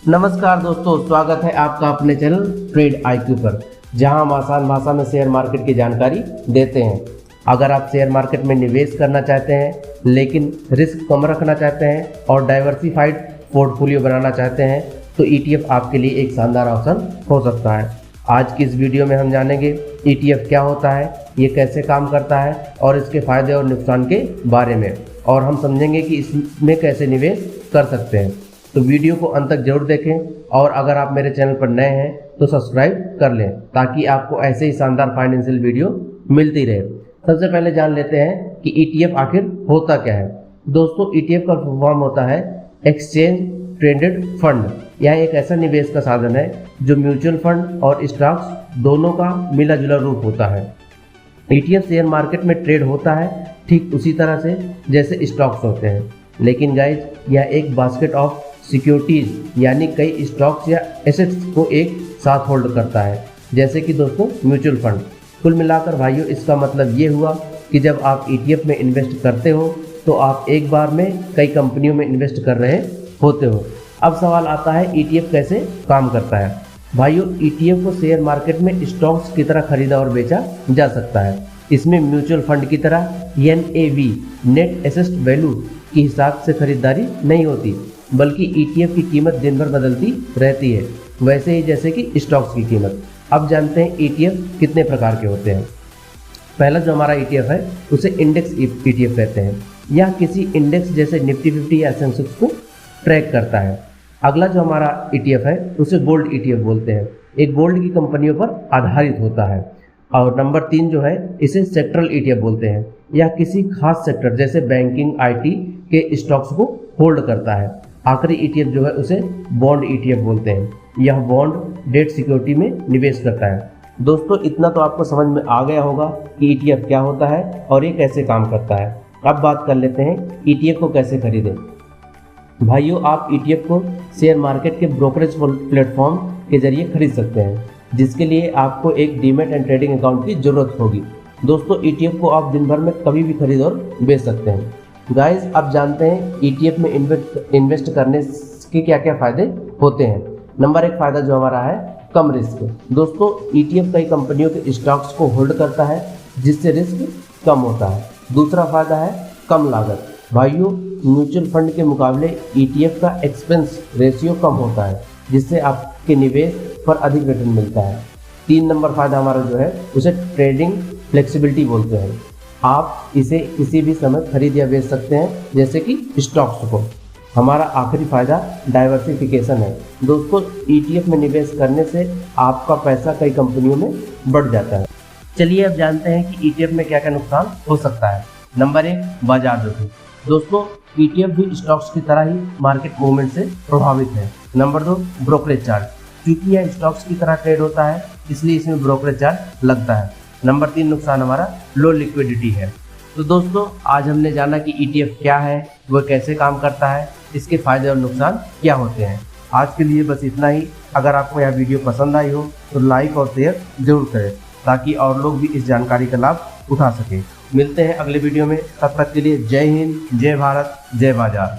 नमस्कार दोस्तों, स्वागत है आपका अपने चैनल ट्रेड आईक्यू पर, जहां हम आसान भाषा में शेयर मार्केट की जानकारी देते हैं। अगर आप शेयर मार्केट में निवेश करना चाहते हैं लेकिन रिस्क कम रखना चाहते हैं और डाइवर्सिफाइड पोर्टफोलियो बनाना चाहते हैं तो ETF आपके लिए एक शानदार ऑप्शन हो सकता है। आज की इस वीडियो में हम जानेंगे ETF क्या होता है, ये कैसे काम करता है और इसके फायदे और नुकसान के बारे में, और हम समझेंगे कि इसमें कैसे निवेश कर सकते हैं। तो वीडियो को अंत तक जरूर देखें और अगर आप मेरे चैनल पर नए हैं तो सब्सक्राइब कर लें ताकि आपको ऐसे ही शानदार फाइनेंशियल वीडियो मिलती रहे। सबसे पहले जान लेते हैं कि ETF आखिर होता क्या है। दोस्तों, ETF का फॉर्म होता है एक्सचेंज ट्रेडेड फंड। यह एक ऐसा निवेश का साधन है जो म्यूचुअल फंड और स्टॉक्स दोनों का मिला जुला रूप होता है। ETF शेयर मार्केट में ट्रेड होता है ठीक उसी तरह से जैसे स्टॉक्स होते हैं, लेकिन गाइज यह एक बास्केट ऑफ सिक्योरिटीज यानी कई स्टॉक्स या एसेट्स को एक साथ होल्ड करता है, जैसे कि दोस्तों म्यूचुअल फंड। कुल मिलाकर भाइयों, इसका मतलब ये हुआ कि जब आप ETF में इन्वेस्ट करते हो तो आप एक बार में कई कंपनियों में इन्वेस्ट कर रहे होते हो। अब सवाल आता है ETF कैसे काम करता है। भाइयों, ETF को शेयर मार्केट में स्टॉक्स की तरह खरीदा और बेचा जा सकता है। इसमें म्यूचुअल फंड की तरह NAV नेट एसेट वैल्यू के हिसाब से खरीदारी नहीं होती, बल्कि ETF की कीमत दिन भर बदलती रहती है, वैसे ही जैसे कि स्टॉक्स की कीमत। अब जानते हैं ETF कितने प्रकार के होते हैं। पहला जो हमारा ETF है उसे इंडेक्स ETF कहते हैं। यह किसी इंडेक्स जैसे निफ्टी 50 या सेंसेक्स को ट्रैक करता है। अगला जो हमारा ETF है उसे गोल्ड ETF बोलते हैं। एक गोल्ड की कंपनियों पर आधारित होता है। और नंबर 3 जो है इसे सेक्टरल ETF बोलते हैं। यह किसी खास सेक्टर जैसे बैंकिंग, IT के स्टॉक्स को होल्ड करता है। आखिरी ETF जो है उसे बॉन्ड ETF बोलते हैं। यह बॉन्ड डेट सिक्योरिटी में निवेश करता है। दोस्तों, इतना तो आपको समझ में आ गया होगा कि ETF क्या होता है और ये कैसे काम करता है। अब बात कर लेते हैं ETF को कैसे खरीदें। भाइयों, आप ETF को शेयर मार्केट के ब्रोकरेज प्लेटफॉर्म के जरिए खरीद सकते हैं, जिसके लिए आपको एक डीमैट एंड ट्रेडिंग अकाउंट की जरूरत होगी। दोस्तों, ETF को आप दिन भर में कभी भी खरीद और बेच सकते हैं। गाइस, अब जानते हैं ETF में इन्वेस्ट करने के क्या क्या फायदे होते हैं। नंबर 1 फायदा जो हमारा है, कम रिस्क। दोस्तों, ETF कई कंपनियों के स्टॉक्स को होल्ड करता है, जिससे रिस्क कम होता है। दूसरा फायदा है कम लागत। भाइयों, म्यूचुअल फंड के मुकाबले ETF का एक्सपेंस रेशियो कम होता है, जिससे आपके निवेश पर अधिक रिटर्न मिलता है। 3 नंबर फायदा हमारा जो है उसे ट्रेडिंग फ्लेक्सिबिलिटी बोलते हैं। आप इसे किसी भी समय खरीद या बेच सकते हैं, जैसे कि स्टॉक्स को। हमारा आखिरी फायदा डाइवर्सिफिकेशन है। दोस्तों, ETF में निवेश करने से आपका पैसा कई कंपनियों में बढ़ जाता है। चलिए अब जानते हैं कि ETF में क्या क्या नुकसान हो सकता है। नंबर 1, बाजार जोखिम। दोस्तों, ETF भी स्टॉक्स की तरह ही मार्केट मूवमेंट से प्रभावित है। Number 2, brokerage charge. क्योंकि यह स्टॉक्स की तरह ट्रेड होता है, इसलिए इसमें ब्रोकरेज चार्ज लगता है। नंबर 3 नुकसान हमारा लो लिक्विडिटी है। तो दोस्तों, आज हमने जाना कि ETF क्या है, वह कैसे काम करता है, इसके फायदे और नुकसान क्या होते हैं। आज के लिए बस इतना ही। अगर आपको यह वीडियो पसंद आई हो तो लाइक और शेयर जरूर करें ताकि और लोग भी इस जानकारी का लाभ उठा सकें। मिलते हैं अगले वीडियो में, तब तक के लिए जय हिंद, जय भारत, जय बाजार।